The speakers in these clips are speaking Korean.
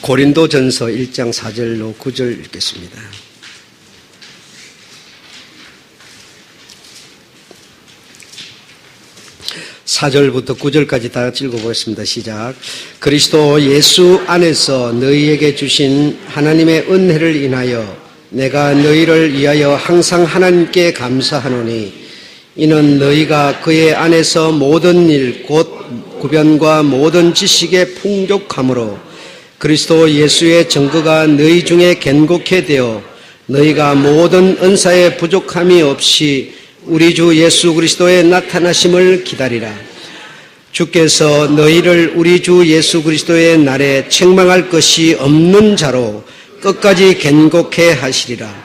고린도전서 1장 4절로 9절 읽겠습니다. (4절부터) (9절까지) 다 같이 읽어보겠습니다. 시작. 그리스도 예수 안에서 너희에게 주신 하나님의 은혜를 인하여 내가 너희를 위하여 항상 하나님께 감사하노니 이는 너희가 그의 안에서 모든 일 곧 구변과 모든 지식에 풍족함으로 그리스도 예수의 증거가 너희 중에 견고케 되어 너희가 모든 은사에 부족함이 없이 우리 주 예수 그리스도의 나타나심을 기다리라. 주께서 너희를 우리 주 예수 그리스도의 날에 책망할 것이 없는 자로 끝까지 견고케 하시리라.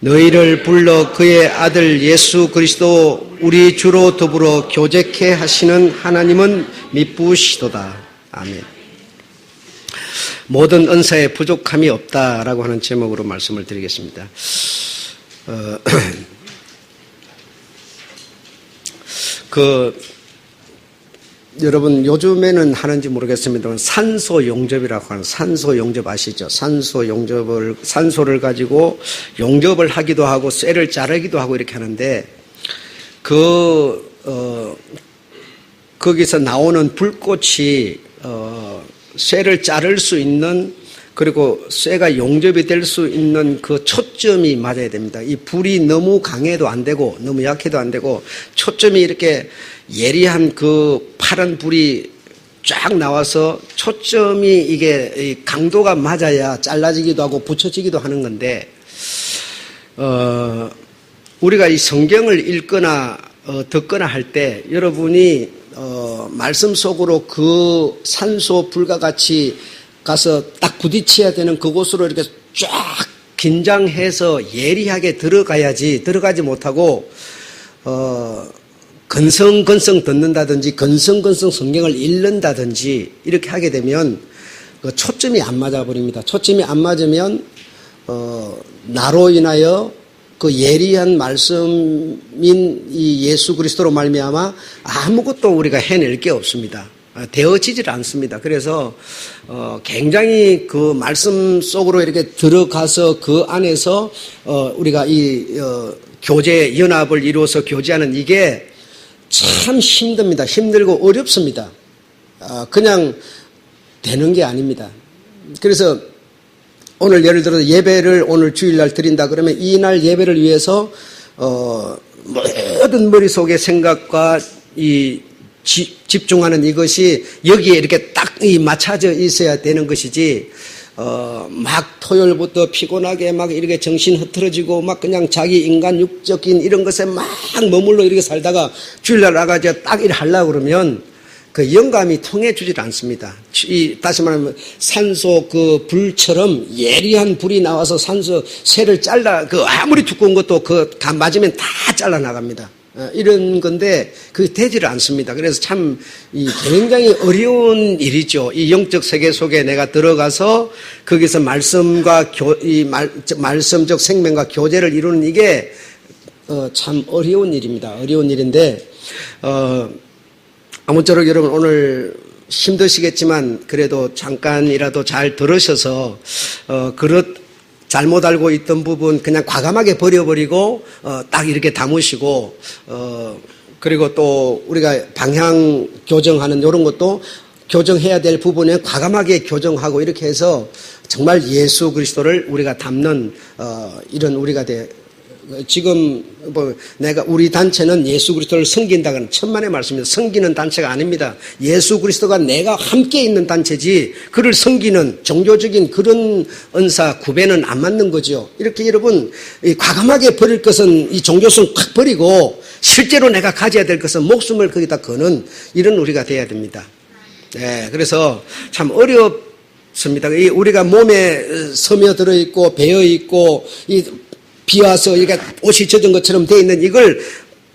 너희를 불러 그의 아들 예수 그리스도 우리 주로 더불어 교제케 하시는 하나님은 미쁘시도다. 아멘. 모든 은사에 부족함이 없다라고 하는 제목으로 말씀을 드리겠습니다. 여러분 요즘에는 하는지 모르겠습니다만 산소 용접이라고 하는 산소 용접 아시죠? 산소를 가지고 용접을 하기도 하고 쇠를 자르기도 하고 이렇게 하는데 거기서 나오는 불꽃이 쇠를 자를 수 있는 그리고 쇠가 용접이 될 수 있는 그 초점이 맞아야 됩니다. 이 불이 너무 강해도 안 되고 너무 약해도 안 되고 초점이 이렇게 예리한 그 파란 불이 쫙 나와서 초점이 이게 강도가 맞아야 잘라지기도 하고 붙여지기도 하는 건데 우리가 이 성경을 읽거나 듣거나 할 때 여러분이 말씀 속으로 그 산소 불과 같이 가서 딱 부딪혀야 되는 그곳으로 이렇게 쫙 긴장해서 예리하게 들어가지 못하고 건성건성 듣는다든지 건성건성 성경을 읽는다든지 이렇게 하게 되면 그 초점이 안 맞아버립니다. 초점이 안 맞으면 나로 인하여 그 예리한 말씀인 이 예수 그리스도로 말미암아 아무것도 우리가 해낼 게 없습니다. 되어지질 않습니다. 그래서 굉장히 그 말씀 속으로 이렇게 들어가서 그 안에서 우리가 이 교제 연합을 이루어서 교제하는 이게 참 힘듭니다. 힘들고 어렵습니다. 그냥 되는 게 아닙니다. 그래서 오늘 예를 들어서 예배를 오늘 주일날 드린다 그러면 이날 예배를 위해서 모든 머릿속의 생각과 집중하는 이것이 여기에 이렇게 딱 맞춰져 있어야 되는 것이지 막 토요일부터 피곤하게 막 이렇게 정신 흐트러지고 막 그냥 자기 인간 육적인 이런 것에 막 머물러 이렇게 살다가 주일날 나가서 딱 이렇게 하려고 그러면 그 영감이 통해주질 않습니다. 다시 말하면 산소 그 불처럼 예리한 불이 나와서 산소 쇠를 아무리 두꺼운 것도 맞으면 다 잘라나갑니다. 이런 건데 그게 되지를 않습니다. 그래서 참 굉장히 어려운 일이죠. 이 영적 세계 속에 내가 들어가서 거기서 말씀과 말씀적 생명과 교제를 이루는 이게 참 어려운 일입니다. 어려운 일인데 아무쪼록 여러분 오늘 힘드시겠지만 그래도 잠깐이라도 잘 들으셔서 그릇 잘못 알고 있던 부분 그냥 과감하게 버려버리고 딱 이렇게 담으시고 그리고 또 우리가 방향 교정하는 이런 것도 교정해야 될 부분에 과감하게 교정하고 이렇게 해서 정말 예수 그리스도를 우리가 담는 이런 우리가 지금 우리 단체는 예수 그리스도를 섬긴다는 천만의 말씀입니다. 섬기는 단체가 아닙니다. 예수 그리스도가 내가 함께 있는 단체지 그를 섬기는 종교적인 그런 은사 구배는 안 맞는 거죠. 이렇게 여러분 과감하게 버릴 것은 이 종교성 팍 버리고 실제로 내가 가져야 될 것은 목숨을 거기다 거는 이런 우리가 돼야 됩니다. 네, 그래서 참 어렵습니다. 우리가 몸에 스며들어 있고 배어 있고 비 와서 이게 옷이 젖은 것처럼 되어 있는 이걸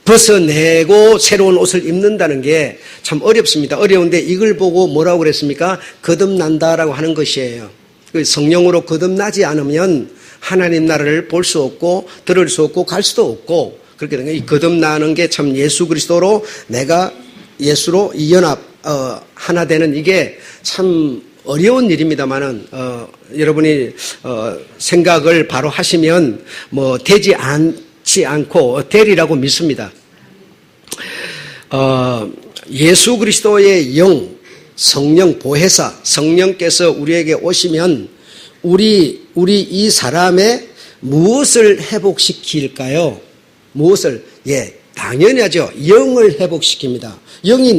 벗어내고 새로운 옷을 입는다는 게 참 어렵습니다. 어려운데 이걸 보고 뭐라고 그랬습니까? 거듭난다라고 하는 것이에요. 성령으로 거듭나지 않으면 하나님 나라를 볼 수 없고 들을 수 없고 갈 수도 없고 그렇게 된 거예요. 거듭나는 게 참 예수 그리스도로 내가 예수로 연합 하나 되는 이게 참 어려운 일입니다만은 여러분이 생각을 바로 하시면 뭐 되지 않지 않고 되리라고 믿습니다. 예수 그리스도의 영, 성령 보혜사, 성령께서 우리에게 오시면 우리 이 사람의 무엇을 회복시킬까요? 무엇을? 당연히 하죠. 영을 회복시킵니다. 영이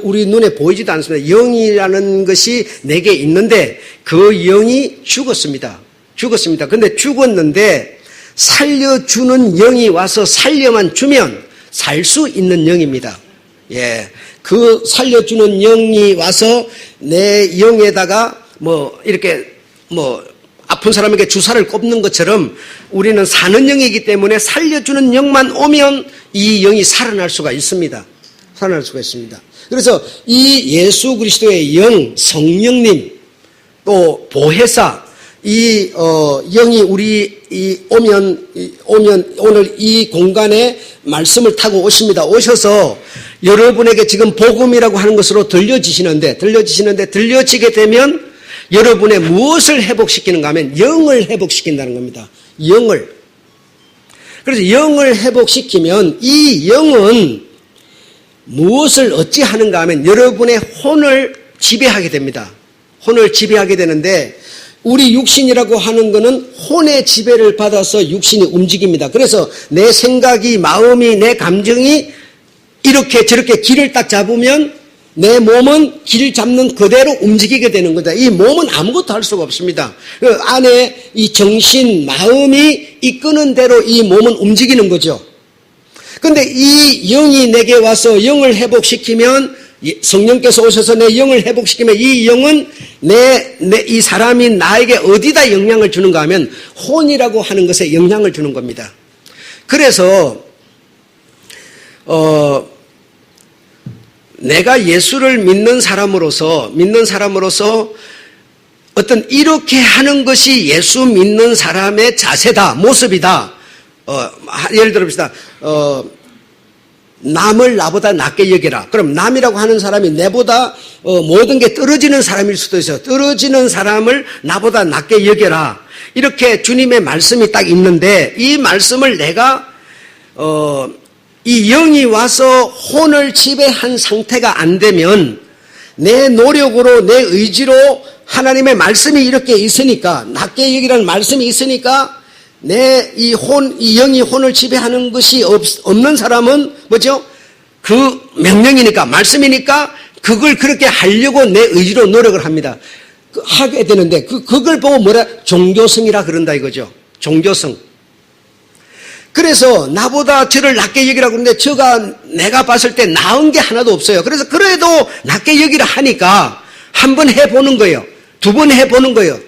우리 눈에 보이지도 않습니다. 영이라는 것이 내게 있는데 그 영이 죽었습니다. 근데 죽었는데 살려주는 영이 와서 살려만 주면 살 수 있는 영입니다. 그 살려주는 영이 와서 내 영에다가 이렇게 아픈 사람에게 주사를 꼽는 것처럼 우리는 사는 영이기 때문에 살려주는 영만 오면 이 영이 살아날 수가 있습니다. 그래서 이 예수 그리스도의 영, 성령님, 또 보혜사, 이 영이 오면 오늘 이 공간에 말씀을 타고 오십니다. 오셔서 여러분에게 지금 복음이라고 하는 것으로 들려지게 되면 여러분의 무엇을 회복시키는가 하면 영을 회복시킨다는 겁니다. 영을. 그래서 영을 회복시키면 이 영은 무엇을 어찌하는가 하면 여러분의 혼을 지배하게 됩니다. 혼을 지배하게 되는데 우리 육신이라고 하는 것은 혼의 지배를 받아서 육신이 움직입니다. 그래서 내 생각이, 마음이, 내 감정이 이렇게 저렇게 길을 딱 잡으면 내 몸은 길 잡는 그대로 움직이게 되는 거다. 이 몸은 아무것도 할 수가 없습니다. 그 안에 이 정신, 마음이 이끄는 대로 이 몸은 움직이는 거죠. 그런데 이 영이 내게 와서 영을 회복시키면 성령께서 오셔서 내 영을 회복시키면 이 영은 이 사람이 나에게 어디다 영향을 주는가 하면 혼이라고 하는 것에 영향을 주는 겁니다. 그래서 내가 예수를 믿는 사람으로서 어떤 이렇게 하는 것이 예수 믿는 사람의 자세다, 모습이다. 예를 들어 봅시다. 남을 나보다 낮게 여겨라. 그럼 남이라고 하는 사람이 내보다 모든 게 떨어지는 사람일 수도 있어요. 떨어지는 사람을 나보다 낮게 여겨라. 이렇게 주님의 말씀이 딱 있는데 이 말씀을 내가 이 영이 와서 혼을 지배한 상태가 안 되면 내 노력으로 내 의지로 하나님의 말씀이 이렇게 있으니까 낮게 여기라는 말씀이 있으니까 내 이 영이 혼을 지배하는 것이 없는 사람은 뭐죠? 그 명령이니까 말씀이니까 그걸 그렇게 하려고 내 의지로 노력을 합니다. 하게 되는데 그걸 보고 종교성이라 그런다 이거죠. 종교성. 그래서 나보다 저를 낮게 여기라고 그러는데 저가 내가 봤을 때 나은 게 하나도 없어요. 그래서 그래도 낮게 여기라 하니까 한 번 해보는 거예요. 두 번 해보는 거예요.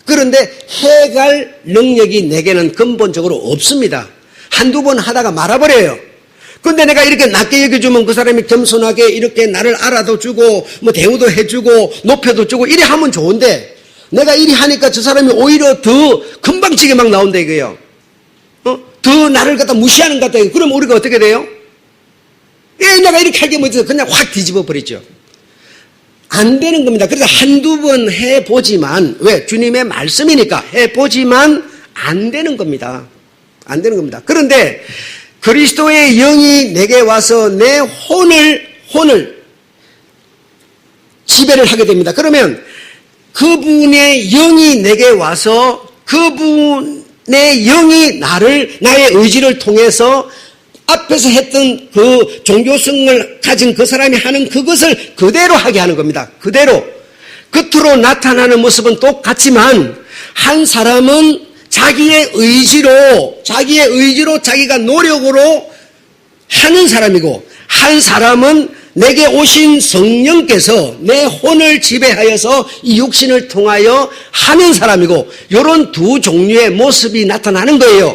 그런데 해갈 능력이 내게는 근본적으로 없습니다. 한두 번 하다가 말아버려요. 그런데 내가 이렇게 낮게 여겨주면 그 사람이 겸손하게 이렇게 나를 알아도 주고 대우도 해주고 높여도 주고 이래 하면 좋은데 내가 이리 하니까 저 사람이 오히려 더 금방지게 막 나온다 이거예요. 더 나를 갖다 무시하는 것 같다. 그럼 우리가 어떻게 돼요? 내가 이렇게 하게 못해서 그냥 확 뒤집어 버리죠. 안 되는 겁니다. 그래서 한두 번 해보지만, 왜? 주님의 말씀이니까 해보지만 안 되는 겁니다. 안 되는 겁니다. 그런데 그리스도의 영이 내게 와서 내 혼을 지배를 하게 됩니다. 그러면 그분의 영이 내게 와서 그분의 영이 나의 의지를 통해서 앞에서 했던 그 종교성을 가진 그 사람이 하는 그것을 그대로 하게 하는 겁니다. 그대로. 겉으로 나타나는 모습은 똑같지만 한 사람은 자기의 의지로 자기가 노력으로 하는 사람이고 한 사람은 내게 오신 성령께서 내 혼을 지배하여서 이 육신을 통하여 하는 사람이고 이런 두 종류의 모습이 나타나는 거예요.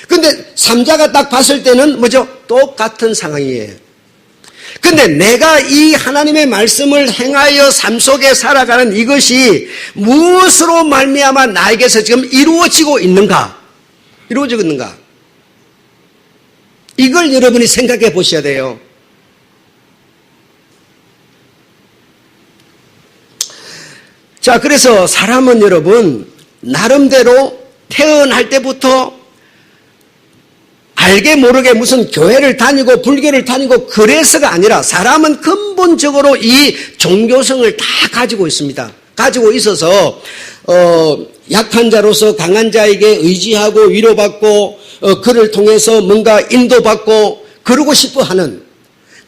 근데 삼자가 딱 봤을 때는 뭐죠? 똑같은 상황이에요. 근데 내가 이 하나님의 말씀을 행하여 삶 속에 살아가는 이것이 무엇으로 말미암아 나에게서 지금 이루어지고 있는가? 이걸 여러분이 생각해 보셔야 돼요. 자, 그래서 사람은 여러분, 나름대로 태어날 때부터 알게 모르게 무슨 교회를 다니고 불교를 다니고 그래서가 아니라 사람은 근본적으로 이 종교성을 다 가지고 있습니다. 가지고 있어서 약한 자로서 강한 자에게 의지하고 위로받고 그를 통해서 뭔가 인도받고 그러고 싶어 하는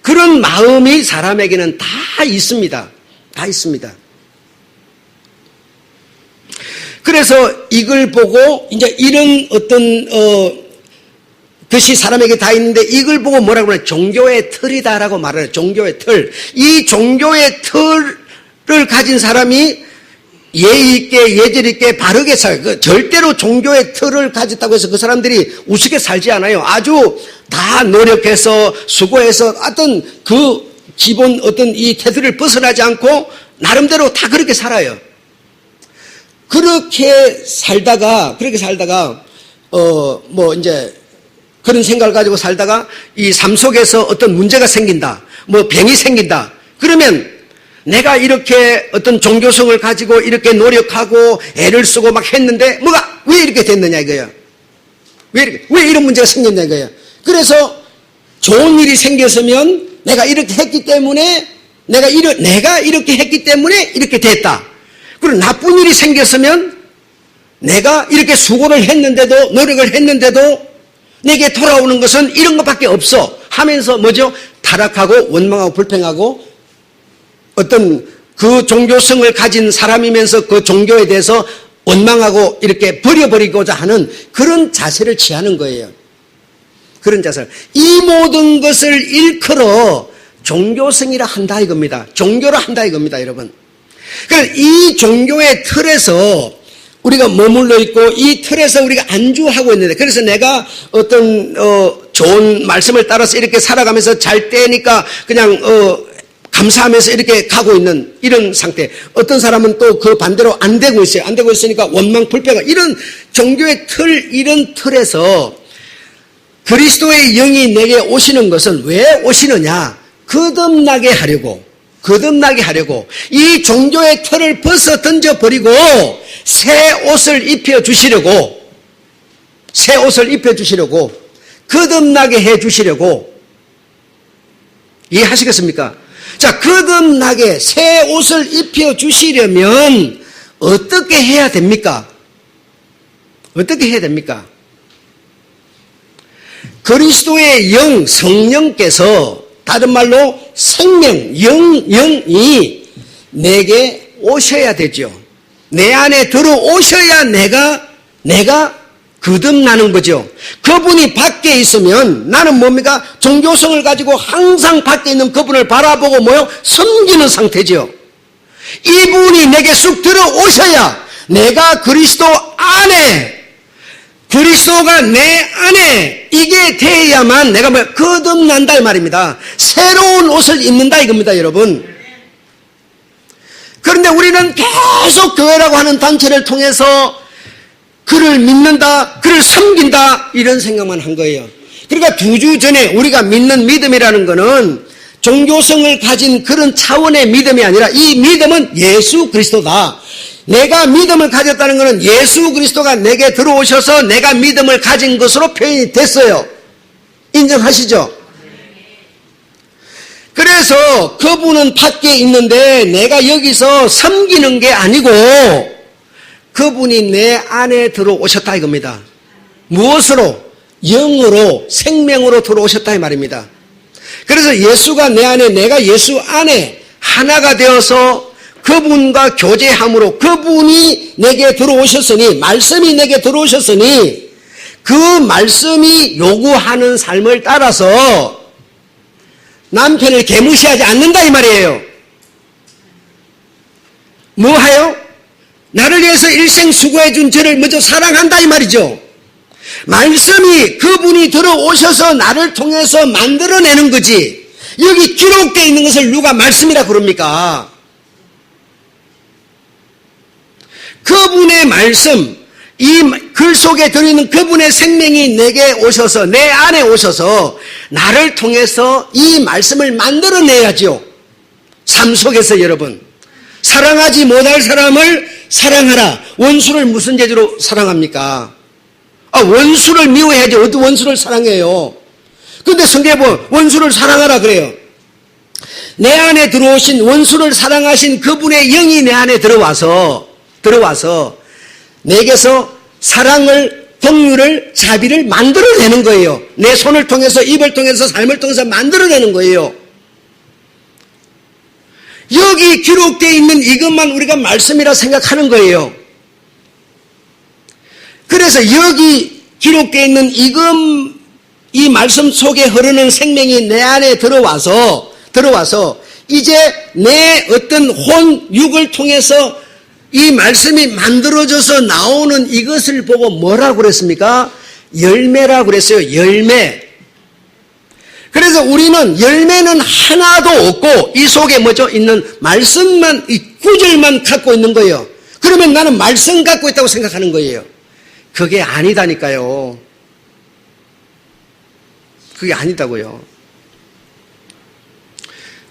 그런 마음이 사람에게는 다 있습니다. 다 있습니다. 그래서 이걸 보고 이제 이런 어떤 것이 사람에게 다 있는데 이걸 보고 뭐라고 하냐, 종교의 틀이다라고 말해요. 종교의 틀. 이 종교의 틀을 가진 사람이 예의 있게 예절 있게 바르게 살아요. 절대로 종교의 틀을 가졌다고 해서 그 사람들이 우습게 살지 않아요. 아주 다 노력해서 수고해서 어떤 그 기본 어떤 이 태도를 벗어나지 않고 나름대로 다 그렇게 살아요. 그렇게 살다가 뭐 이제 그런 생각을 가지고 살다가 이 삶 속에서 어떤 문제가 생긴다, 뭐 병이 생긴다. 그러면 내가 이렇게 어떤 종교성을 가지고 이렇게 노력하고 애를 쓰고 막 했는데 뭐가 왜 이렇게 됐느냐 이거예요. 왜 이런 문제가 생겼냐 이거예요. 그래서 좋은 일이 생겼으면 내가 이렇게 했기 때문에 내가 이렇게 했기 때문에 이렇게 됐다. 그리고 나쁜 일이 생겼으면 내가 이렇게 수고를 했는데도 노력을 했는데도 내게 돌아오는 것은 이런 것밖에 없어 하면서 뭐죠? 타락하고 원망하고 불평하고 어떤 그 종교성을 가진 사람이면서 그 종교에 대해서 원망하고 이렇게 버려버리고자 하는 그런 자세를 취하는 거예요. 그런 자세를. 이 모든 것을 일컬어 종교성이라 한다 이겁니다. 종교라 한다 이겁니다, 여러분. 그러니까 이 종교의 틀에서 우리가 머물러 있고 이 틀에서 우리가 안주하고 있는데, 그래서 내가 어떤 좋은 말씀을 따라서 이렇게 살아가면서 잘 때니까 그냥 감사하면서 이렇게 가고 있는 이런 상태. 어떤 사람은 또 그 반대로 안 되고 있어요. 안 되고 있으니까 원망, 불평, 이런 종교의 틀, 이런 틀에서 그리스도의 영이 내게 오시는 것은 왜 오시느냐? 거듭나게 하려고 이 종교의 틀을 벗어 던져버리고 새 옷을 입혀주시려고 거듭나게 해주시려고. 이해하시겠습니까? 자, 거듭나게 새 옷을 입혀주시려면 어떻게 해야 됩니까? 어떻게 해야 됩니까? 그리스도의 영, 성령께서 다른 말로 생명, 영이 내게 오셔야 되죠. 내 안에 들어오셔야 내가 거듭나는 거죠. 그분이 밖에 있으면 나는 뭡니까? 종교성을 가지고 항상 밖에 있는 그분을 바라보고 섬기는 상태죠. 이분이 내게 쑥 들어오셔야 내가 그리스도 안에, 그리스도가 내 안에 이게 돼야만 내가 거듭난다 이 말입니다. 새로운 옷을 입는다 이겁니다, 여러분. 그런데 우리는 계속 교회라고 하는 단체를 통해서 그를 믿는다, 그를 섬긴다, 이런 생각만 한 거예요. 그러니까 2주 전에 우리가 믿는 믿음이라는 거는 종교성을 가진 그런 차원의 믿음이 아니라 이 믿음은 예수 그리스도다. 내가 믿음을 가졌다는 것은 예수 그리스도가 내게 들어오셔서 내가 믿음을 가진 것으로 표현이 됐어요. 인정하시죠? 그래서 그분은 밖에 있는데 내가 여기서 섬기는 게 아니고 그분이 내 안에 들어오셨다 이겁니다. 무엇으로? 영으로, 생명으로 들어오셨다 이 말입니다. 그래서 예수가 내 안에, 내가 예수 안에 하나가 되어서 그분과 교제함으로 그분이 내게 들어오셨으니, 말씀이 내게 들어오셨으니 그 말씀이 요구하는 삶을 따라서 남편을 개무시하지 않는다 이 말이에요. 뭐하요? 나를 위해서 일생 수고해 준 저를 먼저 사랑한다 이 말이죠. 말씀이 그분이 들어오셔서 나를 통해서 만들어내는 거지. 여기 기록되어 있는 것을 누가 말씀이라 그럽니까? 그분의 말씀, 이 글 속에 들어있는 그분의 생명이 내게 오셔서, 내 안에 오셔서 나를 통해서 이 말씀을 만들어내야죠. 삶 속에서 여러분, 사랑하지 못할 사람을 사랑하라. 원수를 무슨 재주로 사랑합니까? 원수를 미워해야지 어떤 원수를 사랑해요. 그런데 성경에 보면 원수를 사랑하라 그래요. 내 안에 들어오신 원수를 사랑하신 그분의 영이 내 안에 들어와서 내게서 사랑을, 긍휼을, 자비를 만들어내는 거예요. 내 손을 통해서, 입을 통해서, 삶을 통해서 만들어내는 거예요. 여기 기록되어 있는 이것만 우리가 말씀이라 생각하는 거예요. 그래서 여기 기록되어 있는 이 말씀 속에 흐르는 생명이 내 안에 들어와서 이제 내 어떤 혼, 육을 통해서 이 말씀이 만들어져서 나오는 이것을 보고 뭐라고 그랬습니까? 열매라고 그랬어요. 열매. 그래서 우리는 열매는 하나도 없고 이 속에 뭐죠? 있는 말씀만, 이 구절만 갖고 있는 거예요. 그러면 나는 말씀 갖고 있다고 생각하는 거예요. 그게 아니다니까요. 그게 아니다고요.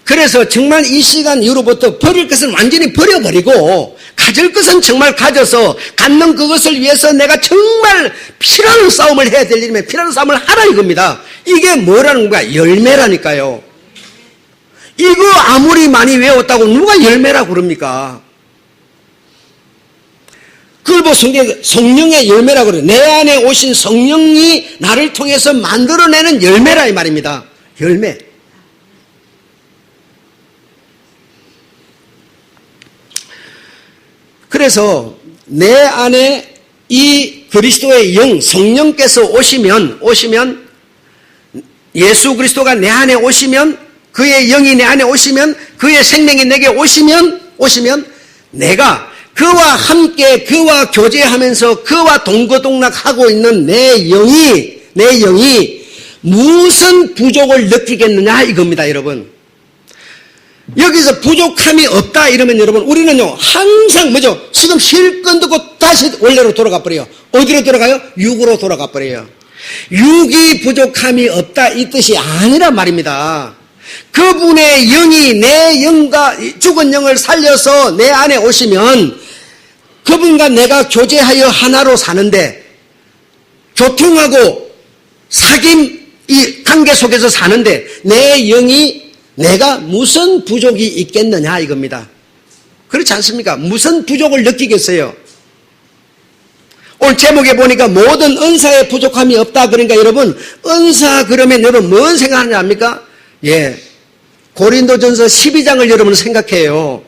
그래서 정말 이 시간 이후로부터 버릴 것은 완전히 버려버리고 가질 것은 정말 가져서 갖는 그것을 위해서 내가 정말 피라는 싸움을 해야 될 일이면 피라는 싸움을 하라 이겁니다. 이게 뭐라는 거야? 열매라니까요. 이거 아무리 많이 외웠다고 누가 열매라고 그럽니까? 그걸 보고 성령의 열매라고 그래요. 내 안에 오신 성령이 나를 통해서 만들어내는 열매라 이 말입니다. 열매. 그래서 내 안에 이 그리스도의 영, 성령께서 오시면 예수 그리스도가 내 안에 오시면 그의 영이 내 안에 오시면 그의 생명이 내게 오시면 내가 그와 함께 그와 교제하면서 그와 동거동락하고 있는 내 영이 무슨 부족을 느끼겠느냐 이겁니다, 여러분. 여기서 부족함이 없다 이러면 여러분 우리는요 항상 뭐죠? 지금 실컷 듣고 다시 원래로 돌아가 버려요. 어디로 돌아가요? 육으로 돌아가 버려요. 육이 부족함이 없다 이 뜻이 아니란 말입니다. 그분의 영이 내 영과 죽은 영을 살려서 내 안에 오시면 그분과 내가 교제하여 하나로 사는데 교통하고 사귐 이 관계 속에서 사는데 내 영이 내가 무슨 부족이 있겠느냐 이겁니다. 그렇지 않습니까? 무슨 부족을 느끼겠어요? 오늘 제목에 보니까 모든 은사에 부족함이 없다. 그러니까 여러분 은사 그러면 여러분 뭔 생각하느냐 합니까? 예, 고린도전서 12장을 여러분 생각해요.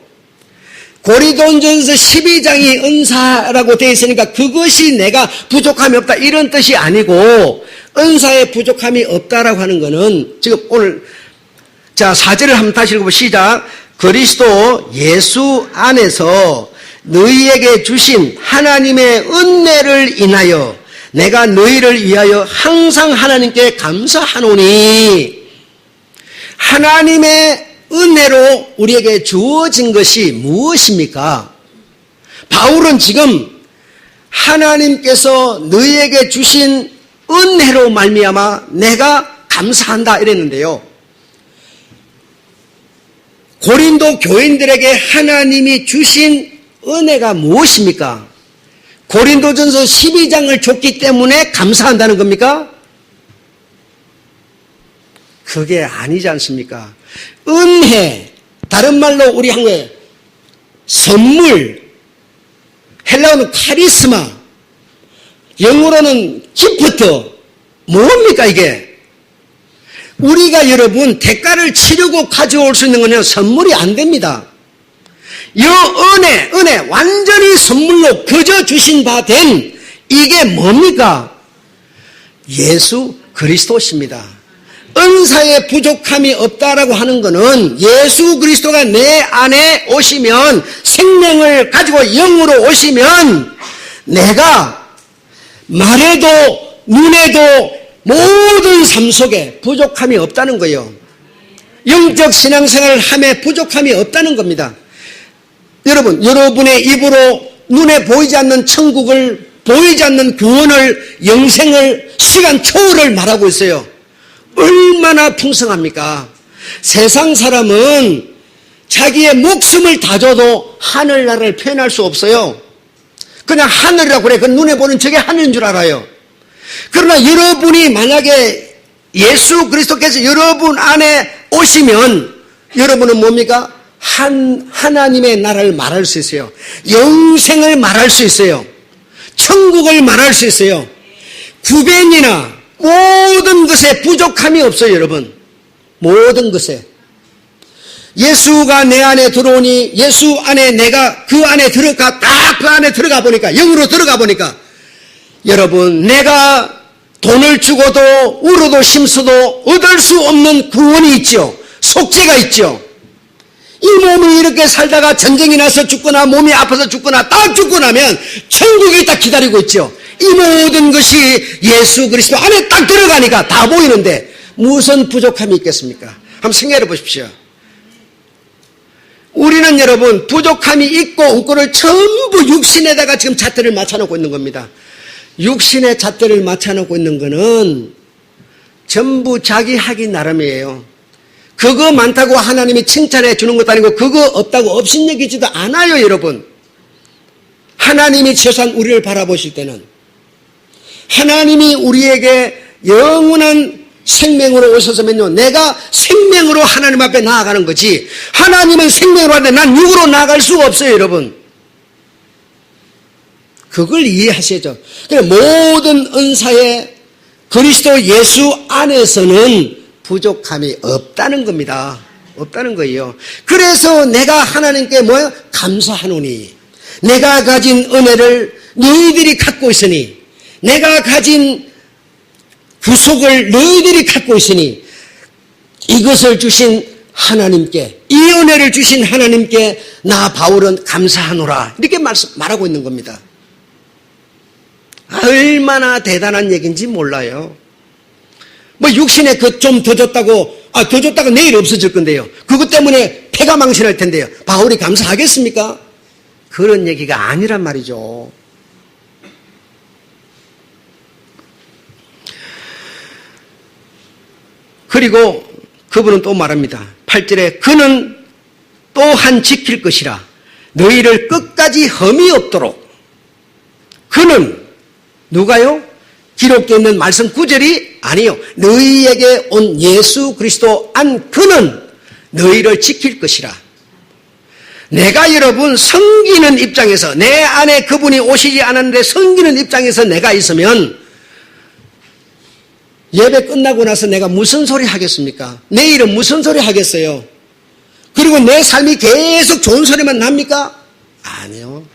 고린도전서 12장이 은사라고 되어 있으니까 그것이 내가 부족함이 없다 이런 뜻이 아니고 은사에 부족함이 없다라고 하는 것은 지금 오늘 자 4절을 한번 다시 읽어보시죠. 시작. 그리스도 예수 안에서 너희에게 주신 하나님의 은혜를 인하여 내가 너희를 위하여 항상 하나님께 감사하노니 하나님의 은혜로 우리에게 주어진 것이 무엇입니까? 바울은 지금 하나님께서 너희에게 주신 은혜로 말미암아 내가 감사한다 이랬는데요. 고린도 교인들에게 하나님이 주신 은혜가 무엇입니까? 고린도전서 12장을 줬기 때문에 감사한다는 겁니까? 그게 아니지 않습니까? 은혜, 다른 말로 우리 한국에 선물, 헬라어는 카리스마, 영어로는 기프트, 뭡니까 이게? 우리가 여러분 대가를 치르고 가져올 수 있는 거는 선물이 안 됩니다. 이 은혜 완전히 선물로 거저 주신 바 된 이게 뭡니까? 예수 그리스도십니다. 은사에 부족함이 없다라고 하는 것은 예수 그리스도가 내 안에 오시면 생명을 가지고 영으로 오시면 내가 말에도 눈에도 모든 삶 속에 부족함이 없다는 거예요. 영적 신앙생활을 함에 부족함이 없다는 겁니다. 여러분, 여러분의 입으로 눈에 보이지 않는 천국을, 보이지 않는 구원을, 영생을, 시간 초월을 말하고 있어요. 얼마나 풍성합니까? 세상 사람은 자기의 목숨을 다 줘도 하늘나라를 표현할 수 없어요. 그냥 하늘이라고 그래. 그 눈에 보는 저게 하늘인 줄 알아요. 그러나 여러분이 만약에 예수 그리스도께서 여러분 안에 오시면 여러분은 뭡니까? 하나님의 나라를 말할 수 있어요. 영생을 말할 수 있어요. 천국을 말할 수 있어요. 구변이나 모든 것에 부족함이 없어요, 여러분. 모든 것에. 예수가 내 안에 들어오니 예수 안에 내가 그 안에 들어가, 딱 그 안에 들어가 보니까, 영으로 들어가 보니까, 여러분, 내가 돈을 주고도 울어도 심어도 얻을 수 없는 구원이 있죠. 속죄가 있죠. 이 몸이 이렇게 살다가 전쟁이 나서 죽거나 몸이 아파서 죽거나 딱 죽고 나면 천국이 딱 기다리고 있죠. 이 모든 것이 예수 그리스도 안에 딱 들어가니까 다 보이는데 무슨 부족함이 있겠습니까? 한번 생각해 보십시오. 우리는 여러분 부족함이 있고 없고를 전부 육신에다가 지금 잣대를 맞춰놓고 있는 겁니다. 육신의 잣대를 맞춰놓고 있는 거는 전부 자기 하기 나름이에요. 그거 많다고 하나님이 칭찬해 주는 것도 아니고 그거 없다고 업신여기지도 않아요, 여러분. 하나님이 최소한 우리를 바라보실 때는 하나님이 우리에게 영원한 생명으로 오셔서면요, 내가 생명으로 하나님 앞에 나아가는 거지, 하나님은 생명으로 하는데 난 육으로 나아갈 수가 없어요, 여러분. 그걸 이해하셔야죠. 모든 은사에 그리스도 예수 안에서는 부족함이 없다는 겁니다. 없다는 거예요. 그래서 내가 하나님께 뭐예요? 감사하노니, 내가 가진 은혜를 너희들이 갖고 있으니, 내가 가진 구속을 너희들이 갖고 있으니 이것을 주신 하나님께, 이 은혜를 주신 하나님께 나 바울은 감사하노라, 이렇게 말하고 있는 겁니다. 얼마나 대단한 얘기인지 몰라요. 뭐 육신에 그 좀 더 줬다고, 더 줬다가 내일 없어질 건데요. 그것 때문에 폐가 망신할 텐데요. 바울이 감사하겠습니까? 그런 얘기가 아니란 말이죠. 그리고 그분은 또 말합니다. 8절에 그는 또한 지킬 것이라 너희를 끝까지 흠이 없도록. 그는 누가요? 기록되어 있는 말씀 9절이 아니요. 너희에게 온 예수 그리스도 안 그는 너희를 지킬 것이라. 내가 여러분 섬기는 입장에서, 내 안에 그분이 오시지 않았는데 섬기는 입장에서 내가 있으면 예배 끝나고 나서 내가 무슨 소리 하겠습니까? 내일은 무슨 소리 하겠어요? 그리고 내 삶이 계속 좋은 소리만 납니까? 아니요.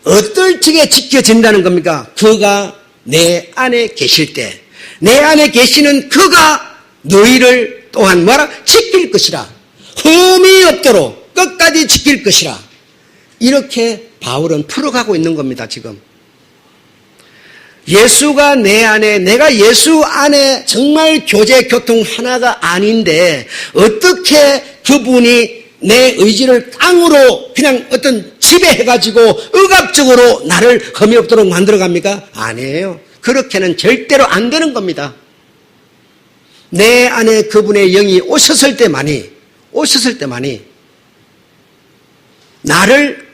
어떨지게 지켜진다는 겁니까? 그가 내 안에 계실 때, 내 안에 계시는 그가 너희를 또한 뭐라? 지킬 것이라. 흠이 없도록 끝까지 지킬 것이라. 이렇게 바울은 풀어가고 있는 겁니다, 지금. 예수가 내 안에, 내가 예수 안에 정말 교제, 교통 하나가 아닌데 어떻게 그분이 내 의지를 깡으로 그냥 어떤 지배해가지고 억압적으로 나를 흠이 없도록 만들어갑니까? 아니에요. 그렇게는 절대로 안 되는 겁니다. 내 안에 그분의 영이 오셨을 때만이 나를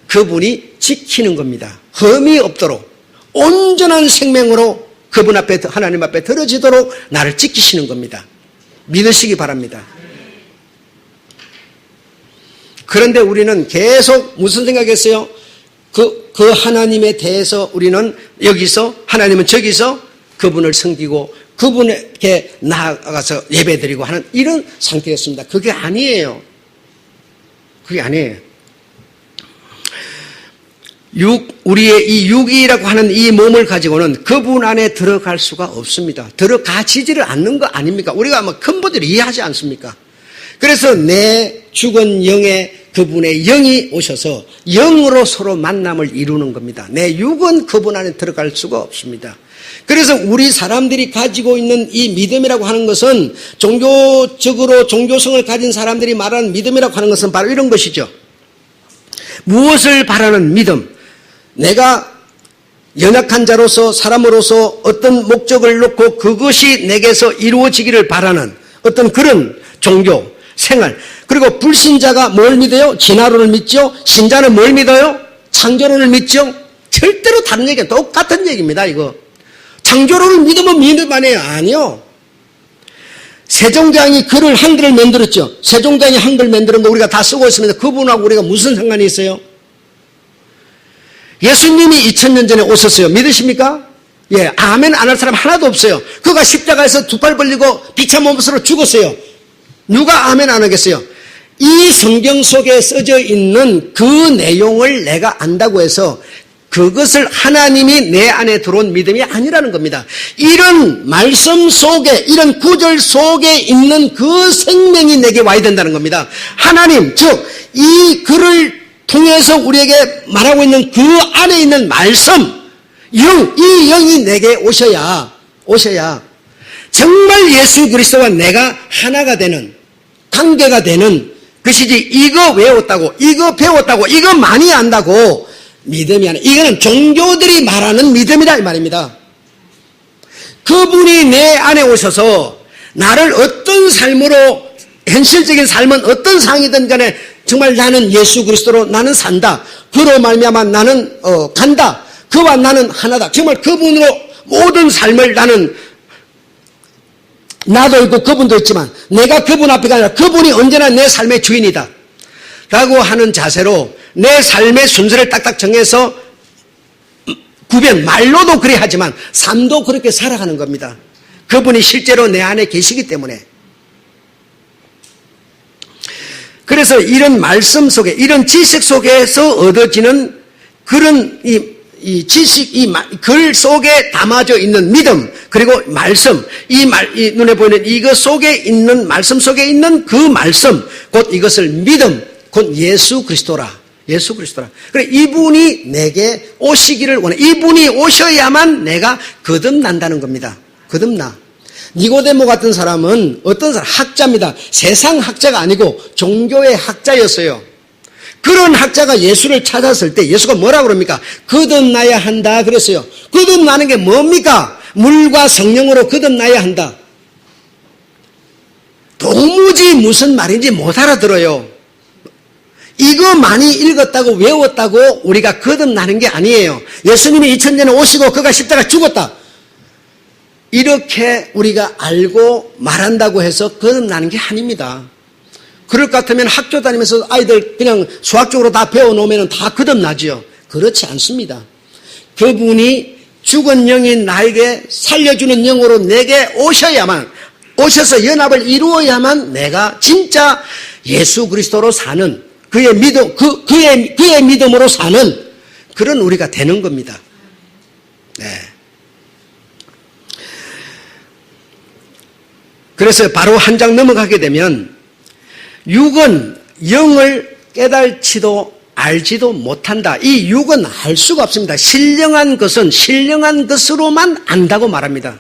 그분이 지키는 겁니다. 흠이 없도록 온전한 생명으로 그분 앞에, 하나님 앞에 들어지도록 나를 지키시는 겁니다. 믿으시기 바랍니다. 그런데 우리는 계속 무슨 생각했어요? 그 하나님에 대해서 우리는 여기서, 하나님은 저기서 그분을 섬기고 그분에게 나아가서 예배드리고 하는 이런 상태였습니다. 그게 아니에요. 그게 아니에요. 우리의 이 육이라고 하는 이 몸을 가지고는 그분 안에 들어갈 수가 없습니다. 들어가지지를 않는 거 아닙니까? 우리가 뭐 근본적으로 이해하지 않습니까? 그래서 내 죽은 영에 그분의 영이 오셔서 영으로 서로 만남을 이루는 겁니다. 내 육은 그분 안에 들어갈 수가 없습니다. 그래서 우리 사람들이 가지고 있는 이 믿음이라고 하는 것은 종교적으로 종교성을 가진 사람들이 말하는 믿음이라고 하는 것은 바로 이런 것이죠. 무엇을 바라는 믿음? 내가 연약한 자로서, 사람으로서 어떤 목적을 놓고 그것이 내게서 이루어지기를 바라는 어떤 그런 종교, 생활. 그리고 불신자가 뭘 믿어요? 진화론을 믿죠. 신자는 뭘 믿어요? 창조론을 믿죠. 절대로 다른 얘기가 똑같은 얘기입니다. 이거 창조론을 믿으면 믿음 아니에요? 아니요. 세종대왕이 글을 한글을 만들었죠. 세종대왕이 한글 만드는 거 우리가 다 쓰고 있습니다. 그분하고 우리가 무슨 상관이 있어요? 예수님이 2000년 전에 오셨어요. 믿으십니까? 예, 아멘 안 할 사람 하나도 없어요. 그가 십자가에서 두 팔 벌리고 비참한 몸으로 죽었어요. 누가 아멘 안 하겠어요? 이 성경 속에 써져 있는 그 내용을 내가 안다고 해서 그것을 하나님이 내 안에 들어온 믿음이 아니라는 겁니다. 이런 말씀 속에, 이런 구절 속에 있는 그 생명이 내게 와야 된다는 겁니다. 하나님, 즉 이 글을 통해서 우리에게 말하고 있는 그 안에 있는 말씀, 영, 이 영이 내게 오셔야 정말 예수 그리스도와 내가 하나가 되는, 관계가 되는 것이지, 이거 외웠다고, 이거 배웠다고, 이거 많이 안다고 믿음이 아니라, 이거는 종교들이 말하는 믿음이다 이 말입니다. 그분이 내 안에 오셔서 나를 어떤 삶으로, 현실적인 삶은 어떤 상이든 간에 정말 나는 예수 그리스도로 나는 산다. 그로 말미암아 나는 간다. 그와 나는 하나다. 정말 그분으로 모든 삶을 나는, 나도 있고 그분도 있지만 내가 그분 앞에 아니라 그분이 언제나 내 삶의 주인이다 라고 하는 자세로 내 삶의 순서를 딱딱 정해서 구별, 말로도 그래 하지만 삶도 그렇게 살아가는 겁니다. 그분이 실제로 내 안에 계시기 때문에. 그래서 이런 말씀 속에, 이런 지식 속에서 얻어지는 그런 이 지식, 이 글 속에 담아져 있는 믿음, 그리고 말씀, 이 눈에 보이는 이것 속에 있는, 말씀 속에 있는 그 말씀, 곧 이것을 믿음, 곧 예수 그리스도라. 예수 그리스도라. 그래, 이분이 내게 오시기를 원해. 이분이 오셔야만 내가 거듭난다는 겁니다. 거듭나. 니고데모 같은 사람은 어떤 사람? 학자입니다. 세상 학자가 아니고 종교의 학자였어요. 그런 학자가 예수를 찾았을 때 예수가 뭐라고 그럽니까? 거듭나야 한다 그랬어요. 거듭나는 게 뭡니까? 물과 성령으로 거듭나야 한다. 도무지 무슨 말인지 못 알아들어요. 이거 많이 읽었다고 외웠다고 우리가 거듭나는 게 아니에요. 예수님이 2000년에 오시고 그가 십자가 죽었다. 이렇게 우리가 알고 말한다고 해서 거듭나는 게 아닙니다. 그럴 것 같으면 학교 다니면서 아이들 그냥 수학적으로 다 배워놓으면 다 거듭나지요. 그렇지 않습니다. 그분이 죽은 영인 나에게 살려주는 영으로 내게 오셔야만, 오셔서 연합을 이루어야만 내가 진짜 예수 그리스도로 사는, 그의 믿음, 그의 믿음으로 사는 그런 우리가 되는 겁니다. 네. 그래서 바로 한 장 넘어가게 되면 육은 영을 깨달지도 알지도 못한다. 이 육은 알 수가 없습니다. 신령한 것은 신령한 것으로만 안다고 말합니다.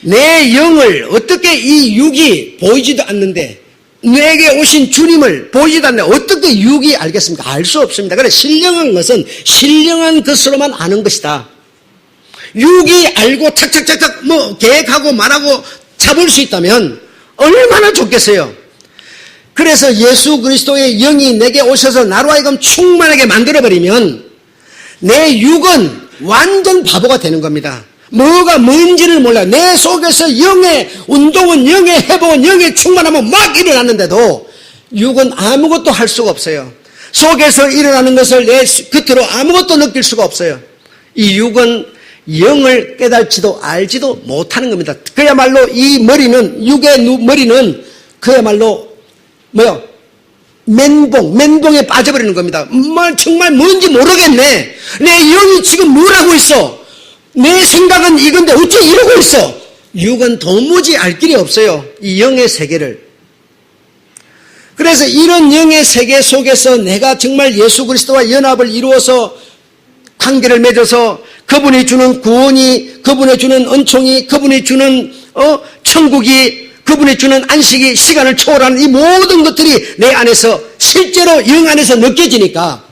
내 영을 어떻게 이 육이 보이지도 않는데, 내게 오신 주님을 보이지도 않는데 어떻게 육이 알겠습니까? 알 수 없습니다. 그래서 신령한 것은 신령한 것으로만 아는 것이다. 육이 알고 착착착착 계획하고 말하고 잡을 수 있다면 얼마나 좋겠어요. 그래서 예수 그리스도의 영이 내게 오셔서 나로 하여금 충만하게 만들어버리면 내 육은 완전 바보가 되는 겁니다. 뭐가 뭔지를 몰라요. 내 속에서 영의 운동은, 영의 회복은, 영의 충만함은 막 일어났는데도 육은 아무것도 할 수가 없어요. 속에서 일어나는 것을 내 겉으로 아무것도 느낄 수가 없어요. 이 육은 영을 깨달지도 알지도 못하는 겁니다. 그야말로 이 머리는, 육의 머리는 그야말로 멘붕에 빠져버리는 겁니다. 정말 뭔지 모르겠네. 내 영이 지금 뭘 하고 있어? 내 생각은 이건데 어째 이러고 있어? 육은 도무지 알 길이 없어요. 이 영의 세계를. 그래서 이런 영의 세계 속에서 내가 정말 예수 그리스도와 연합을 이루어서 관계를 맺어서 그분이 주는 구원이, 그분이 주는 은총이, 그분이 주는 천국이, 그분이 주는 안식이, 시간을 초월하는 이 모든 것들이 내 안에서 실제로 영 안에서 느껴지니까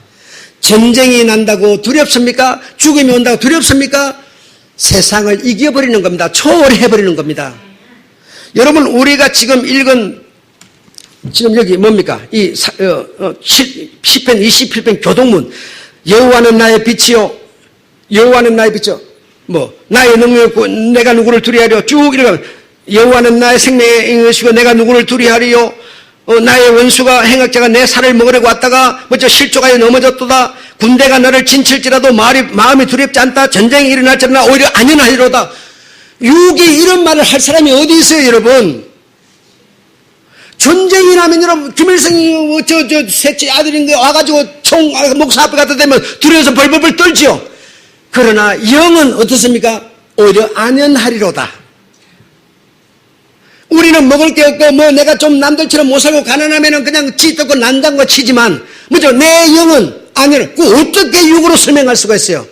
전쟁이 난다고 두렵습니까? 죽음이 온다고 두렵습니까? 세상을 이겨버리는 겁니다. 초월해버리는 겁니다. 여러분, 우리가 지금 읽은 지금 여기 뭡니까? 시편 27편 교동문. 여호와는 나의 빛이요. 여호와는 나의 빛이요. 나의 능력, 내가 누구를 두려하리요. 쭉 이러면, 여호와는 나의 생명의 것이고 내가 누구를 두려하리요. 나의 원수가 행악자가 내 살을 먹으려고 왔다가 먼저 실족하여 넘어졌도다. 군대가 나를 진칠지라도 마음이 두렵지 않다. 전쟁이 일어날지라도 오히려 안연하리로다. 육이 이런 말을 할 사람이 어디 있어요, 여러분? 전쟁이 나면 여러분, 김일성이 셋째 아들인가 와가지고 목사 앞에 갖다 대면 두려워서 벌벌벌 떨지요. 그러나 영은 어떻습니까? 오히려 안연하리로다. 우리는 먹을 게 없고 내가 좀 남들처럼 못 살고 가난하면은 그냥 찌떡고 난장과 치지만 먼저 내 영은 안연. 어떻게 육으로 설명할 수가 있어요?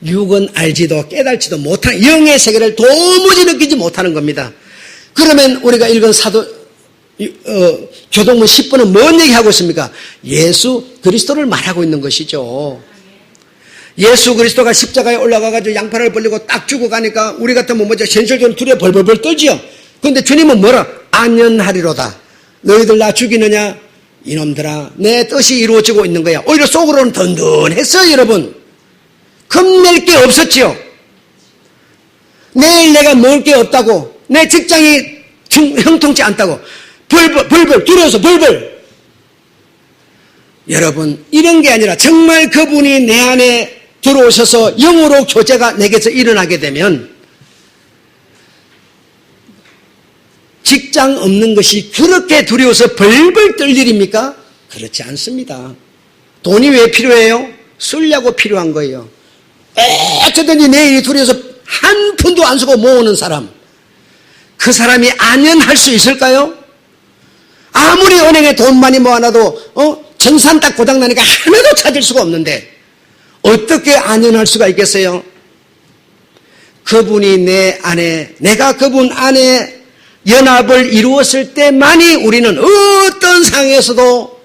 육은 알지도 깨달지도 못하는 영의 세계를 도무지 느끼지 못하는 겁니다. 그러면 우리가 읽은 교동문 10번은 뭔 얘기하고 있습니까? 예수 그리스도를 말하고 있는 것이죠. 예수 그리스도가 십자가에 올라가가지고 양팔을 벌리고 딱 죽어가니까 우리 같으면 먼저 현실적으로 두려워 벌벌벌 떨지요. 그런데 주님은 뭐라? 안연하리로다. 너희들 나 죽이느냐? 이놈들아, 내 뜻이 이루어지고 있는 거야. 오히려 속으로는 든든했어요, 여러분. 겁낼 게 없었지요. 내일 내가 먹을 게 없다고, 내 직장이 형통치 않다고, 벌벌, 두려워서 벌벌. 여러분, 이런 게 아니라 정말 그분이 내 안에 들어오셔서 영으로 교제가 내게서 일어나게 되면 직장 없는 것이 그렇게 두려워서 벌벌 떨 일입니까? 그렇지 않습니다. 돈이 왜 필요해요? 쓰려고 필요한 거예요. 어쩌든지 내일이 두려워서 한 푼도 안 쓰고 모으는 사람, 그 사람이 안연할 수 있을까요? 아무리 은행에 돈 많이 모아놔도 전산 딱 고장나니까 하나도 찾을 수가 없는데 어떻게 안연할 수가 있겠어요? 그분이 내 안에, 내가 그분 안에 연합을 이루었을 때만이 우리는 어떤 상황에서도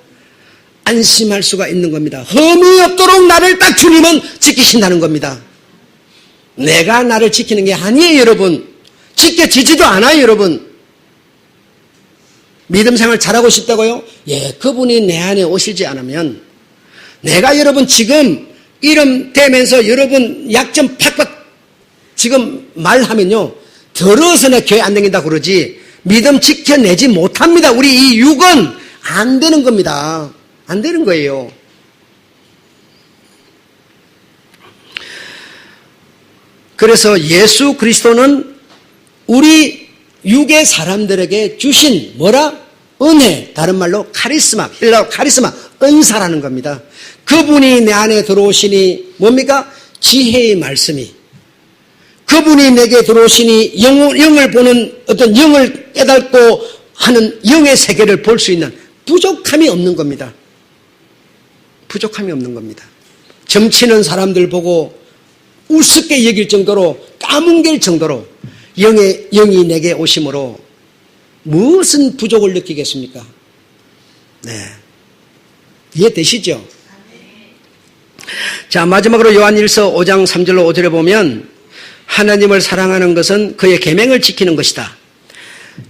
안심할 수가 있는 겁니다. 흠이 없도록 나를 딱 주님은 지키신다는 겁니다. 내가 나를 지키는 게 아니에요, 여러분. 지켜지지도 않아요, 여러분. 믿음 생활 잘하고 싶다고요? 예, 그분이 내 안에 오시지 않으면 내가 여러분 지금 이름 대면서 여러분 약점 팍팍 지금 말하면요, 더러워서 내 교회 안 다닌다고 그러지 믿음 지켜내지 못합니다. 우리 이 육은 안 되는 겁니다. 안 되는 거예요. 그래서 예수 그리스도는 우리 육의 사람들에게 주신 뭐라? 은혜, 다른 말로 카리스마, 헬라어 카리스마, 은사라는 겁니다. 그분이 내 안에 들어오시니 뭡니까? 지혜의 말씀이, 그분이 내게 들어오시니 영을 보는 어떤 영을 깨닫고 하는 영의 세계를 볼 수 있는 부족함이 없는 겁니다. 부족함이 없는 겁니다. 점치는 사람들 보고 우습게 여길 정도로 까뭉갤 정도로 영이 내게 오심으로 무슨 부족을 느끼겠습니까? 네, 이해되시죠? 자, 마지막으로 요한일서 5장 3절로 5절에 보면 하나님을 사랑하는 것은 그의 계명을 지키는 것이다.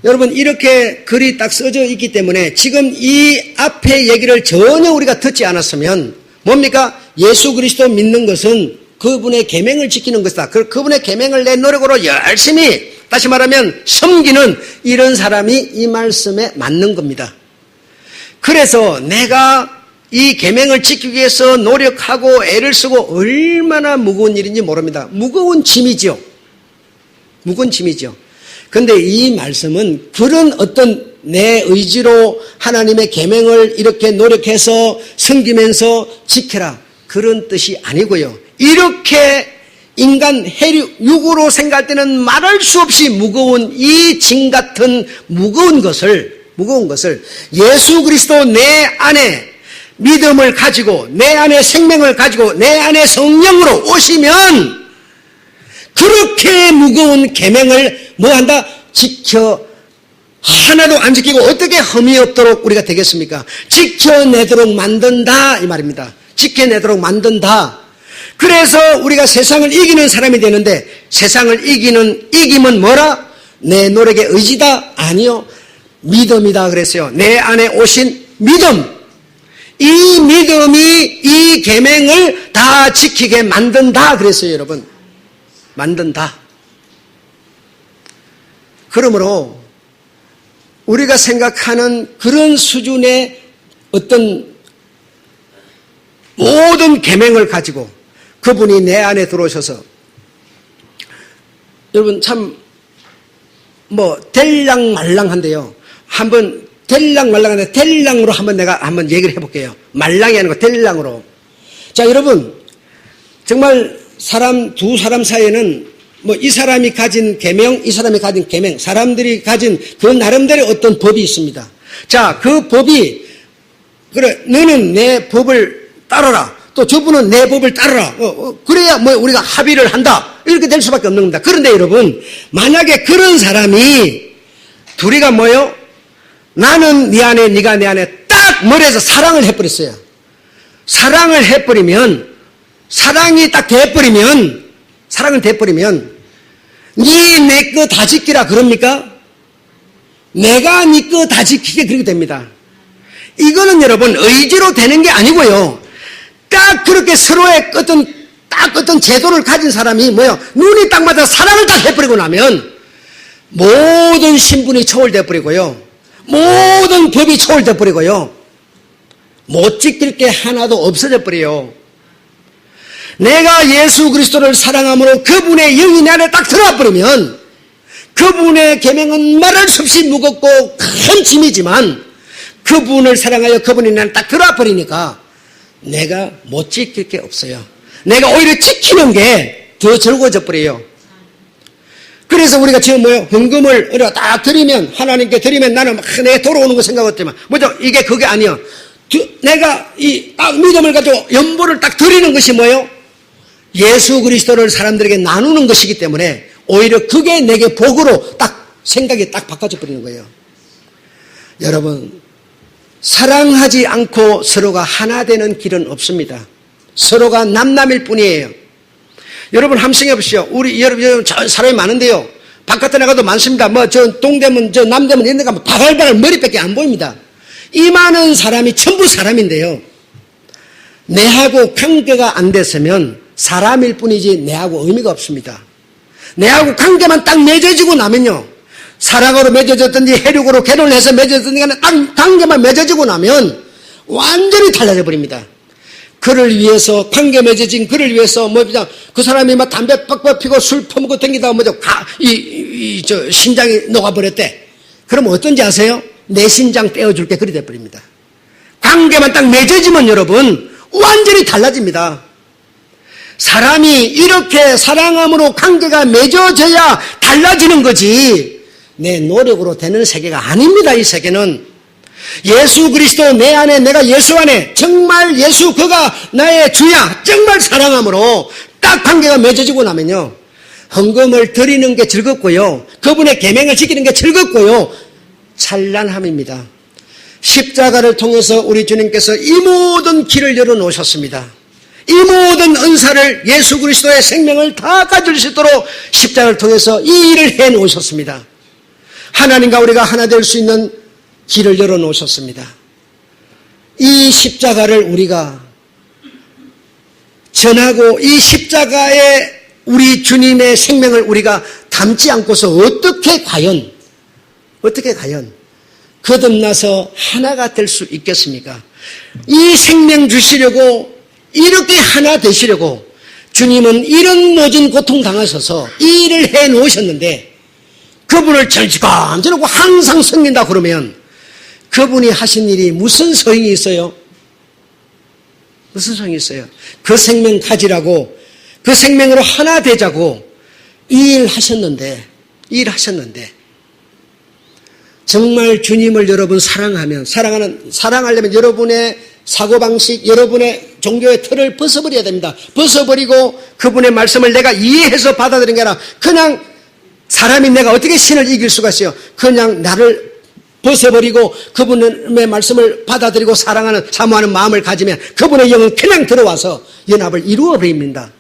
여러분, 이렇게 글이 딱 써져 있기 때문에 지금 이 앞에 얘기를 전혀 우리가 듣지 않았으면 뭡니까? 예수 그리스도 믿는 것은 그분의 계명을 지키는 것이다. 그분의 계명을 내 노력으로 열심히, 다시 말하면 섬기는 이런 사람이 이 말씀에 맞는 겁니다. 그래서 내가 이 계명을 지키기 위해서 노력하고 애를 쓰고 얼마나 무거운 일인지 모릅니다. 무거운 짐이죠. 무거운 짐이죠. 그런데 이 말씀은 그런 어떤 내 의지로 하나님의 계명을 이렇게 노력해서 섬기면서 지켜라, 그런 뜻이 아니고요. 이렇게 인간 육으로 생각할 때는 말할 수 없이 무거운 이 짐 같은 무거운 것을 예수 그리스도 내 안에 믿음을 가지고 내 안에 생명을 가지고 내 안에 성령으로 오시면 그렇게 무거운 계명을 뭐한다? 지켜 하나도 안 지키고 어떻게 흠이 없도록 우리가 되겠습니까? 지켜내도록 만든다, 이 말입니다. 지켜내도록 만든다. 그래서 우리가 세상을 이기는 사람이 되는데, 세상을 이기면 뭐라? 내 노력의 의지다? 아니요. 믿음이다 그랬어요. 내 안에 오신 믿음. 이 믿음이 이 계명을 다 지키게 만든다 그랬어요, 여러분. 만든다. 그러므로 우리가 생각하는 그런 수준의 어떤 모든 계명을 가지고 그분이 내 안에 들어오셔서 여러분 참 될랑말랑한데요. 한번 될랑말랑한데 될랑으로 내가 한번 얘기를 해볼게요. 말랑이 아니고 될랑으로. 자, 여러분 정말 두 사람 사이에는 이 사람이 가진 계명, 이 사람이 가진 계명, 사람들이 가진 그 나름대로의 어떤 법이 있습니다. 자, 그 법이 그래 너는 내 법을 따르라. 또 저분은 내 법을 따르라. 그래야 우리가 합의를 한다. 이렇게 될 수밖에 없는 겁니다. 그런데 여러분 만약에 그런 사람이 둘이가 나는 네 안에 네가 내 안에 딱 머리에서 사랑을 해버렸어요. 사랑을 해버리면 사랑이 딱 돼버리면 네 내 거 다 지키라 그럽니까? 내가 네 거 다 지키게 그렇게 됩니다. 이거는 여러분 의지로 되는 게 아니고요. 딱 그렇게 서로의 어떤 제도를 가진 사람이 눈이 딱 맞아 사랑을 딱 해버리고 나면 모든 신분이 초월돼 버리고요. 모든 법이 초월돼 버리고요. 못 지킬 게 하나도 없어져 버려요. 내가 예수 그리스도를 사랑함으로 그분의 영이 내 안에 딱 들어와 버리면 그분의 계명은 말할 수 없이 무겁고 큰 짐이지만 그분을 사랑하여 그분이 내 안에 딱 들어와 버리니까 내가 못 지킬 게 없어요. 내가 오히려 지키는 게 더 즐거워져 버려요. 그래서 우리가 지금 헌금을 우리가 딱 드리면 하나님께 드리면 나는 내가 돌아오는 거 생각했지만 이게 그게 아니야. 내가 이 딱 믿음을 가지고 연보를 딱 드리는 것이 예수 그리스도를 사람들에게 나누는 것이기 때문에 오히려 그게 내게 복으로 딱 생각이 딱 바꿔져 버리는 거예요. 여러분 사랑하지 않고 서로가 하나 되는 길은 없습니다. 서로가 남남일 뿐이에요. 여러분 한번 생각해 보시죠. 여러분 사람이 많은데요. 바깥에 나가도 많습니다. 저 동대문, 저 남대문 이런 데 가면 바글바글 머리밖에 안 보입니다. 이 많은 사람이 전부 사람인데요. 내하고 관계가 안 됐으면 사람일 뿐이지 내하고 의미가 없습니다. 내하고 관계만 딱 맺어지고 나면요. 사랑으로 맺어졌든지 해륙으로 결혼해서 맺어졌든지 간에 딱 관계만 맺어지고 나면 완전히 달라져 버립니다. 그를 위해서 관계 맺어진 그를 위해서 그 사람이 담배 빡빡 피고 술 퍼먹고 댕기다가 신장이 녹아버렸대. 그럼 어떤지 아세요? 내 신장 떼어줄게 그리 돼버립니다. 관계만 딱 맺어지면 여러분 완전히 달라집니다. 사람이 이렇게 사랑함으로 관계가 맺어져야 달라지는 거지 내 노력으로 되는 세계가 아닙니다. 이 세계는 예수 그리스도 내 안에 내가 예수 안에 정말 예수 그가 나의 주야 정말 사랑함으로 딱 관계가 맺어지고 나면요 헌금을 드리는 게 즐겁고요 그분의 계명을 지키는 게 즐겁고요 찬란함입니다. 십자가를 통해서 우리 주님께서 이 모든 길을 열어놓으셨습니다. 이 모든 은사를 예수 그리스도의 생명을 다 가질 수 있도록 십자가를 통해서 이 일을 해놓으셨습니다. 하나님과 우리가 하나 될 수 있는 길을 열어놓으셨습니다. 이 십자가를 우리가 전하고 이 십자가에 우리 주님의 생명을 우리가 담지 않고서 어떻게 과연 거듭나서 하나가 될 수 있겠습니까? 이 생명 주시려고 이렇게 하나 되시려고 주님은 이런 모진 고통 당하셔서 이 일을 해 놓으셨는데 그분을 절지감지하고 항상 섬긴다 그러면 그분이 하신 일이 무슨 소용이 있어요? 무슨 소용이 있어요? 그 생명 가지라고 그 생명으로 하나 되자고 이 일 하셨는데 정말 주님을 여러분 사랑하려면 여러분의 사고방식, 여러분의 종교의 틀을 벗어버려야 됩니다. 벗어버리고 그분의 말씀을 내가 이해해서 받아들이는 게 아니라 그냥 사람이 내가 어떻게 신을 이길 수가 있어요? 그냥 나를 벗어버리고 그분의 말씀을 받아들이고 사모하는 마음을 가지면 그분의 영은 그냥 들어와서 연합을 이루어버립니다.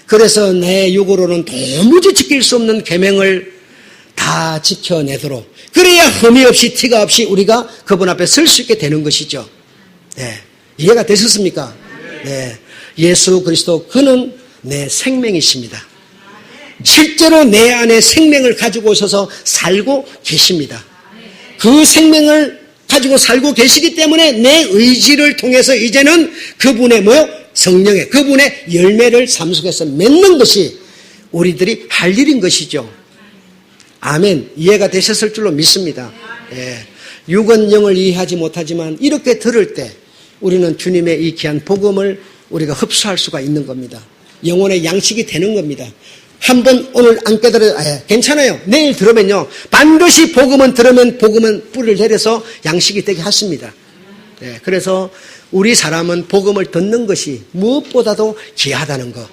그래서 내 육으로는 도무지 지킬 수 없는 계명을 다 지켜내도록, 그래야 흠이 없이 티가 없이 우리가 그분 앞에 설 수 있게 되는 것이죠. 네. 이해가 되셨습니까? 네. 예수 그리스도 그는 내 생명이십니다. 실제로 내 안에 생명을 가지고 오셔서 살고 계십니다. 그 생명을 가지고 살고 계시기 때문에 내 의지를 통해서 이제는 그분의 성령의 그분의 열매를 삶 속에서 맺는 것이 우리들이 할 일인 것이죠. 아멘. 이해가 되셨을 줄로 믿습니다. 예. 육은 영을 이해하지 못하지만 이렇게 들을 때 우리는 주님의 이 귀한 복음을 우리가 흡수할 수가 있는 겁니다. 영혼의 양식이 되는 겁니다. 한번 오늘 안 깨달아도 괜찮아요. 내일 들으면요. 반드시 복음은 들으면 복음은 뿌리를 내려서 양식이 되게 하십니다. 네, 그래서 우리 사람은 복음을 듣는 것이 무엇보다도 귀하다는 것.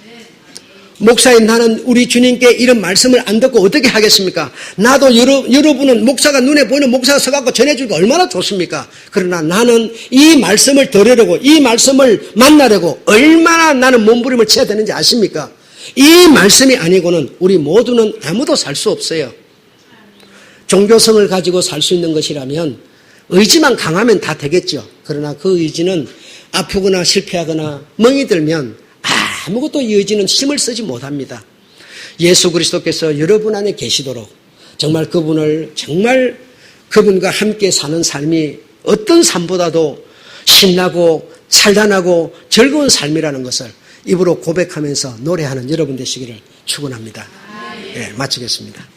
목사인 나는 우리 주님께 이런 말씀을 안 듣고 어떻게 하겠습니까? 나도 여러분은 목사가 눈에 보이는 목사가 서갖고 전해주기가 얼마나 좋습니까? 그러나 나는 이 말씀을 들으려고 이 말씀을 만나려고 얼마나 나는 몸부림을 쳐야 되는지 아십니까? 이 말씀이 아니고는 우리 모두는 아무도 살 수 없어요. 종교성을 가지고 살 수 있는 것이라면 의지만 강하면 다 되겠죠. 그러나 그 의지는 아프거나 실패하거나 멍이 들면 아무것도 이 의지는 힘을 쓰지 못합니다. 예수 그리스도께서 여러분 안에 계시도록 정말 그분과 함께 사는 삶이 어떤 삶보다도 신나고 찬란하고 즐거운 삶이라는 것을 입으로 고백하면서 노래하는 여러분 되시기를 축원합니다. 네, 마치겠습니다.